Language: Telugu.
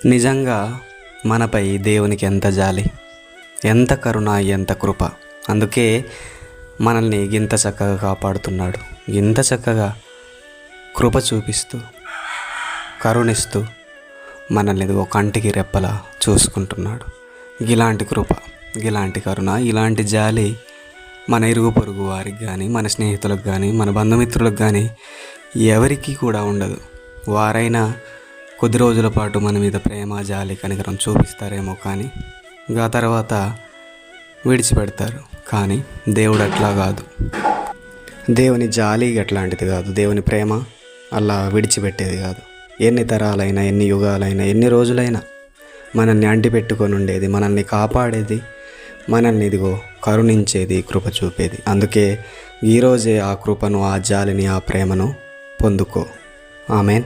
నిజంగా మనపై దేవునికి ఎంత జాలి, ఎంత కరుణ, ఎంత కృప. అందుకే మనల్ని గింత చక్కగా కాపాడుతున్నాడు. ఇంత చక్కగా కృప చూపిస్తూ, కరుణిస్తూ మనల్ని ఇదిగో కంటికి రెప్పలా చూసుకుంటున్నాడు. ఇలాంటి కృప, ఇలాంటి కరుణ, ఇలాంటి జాలి మన ఇరుగు పొరుగు వారికి కానీ, మన స్నేహితులకు కానీ, మన బంధుమిత్రులకు కానీ ఎవరికీ కూడా ఉండదు. వారైనా కొద్ది రోజుల పాటు మన మీద ప్రేమ, జాలి, కనికరం చూపిస్తారేమో, కానీ ఆ తర్వాత విడిచిపెడతారు. కానీ దేవుడు అట్లా కాదు. దేవుని జాలి అట్లాంటిది కాదు. దేవుని ప్రేమ అలా విడిచిపెట్టేది కాదు. ఎన్ని తరాలైనా, ఎన్ని యుగాలైనా, ఎన్ని రోజులైనా మనల్ని అంటిపెట్టుకొని ఉండేది, మనల్ని కాపాడేది, మనల్ని ఇదిగో కరుణించేది, కృప చూపేది. అందుకే ఈరోజే ఆ కృపను, ఆ జాలిని, ఆ ప్రేమను పొందుకో. ఆమెన్.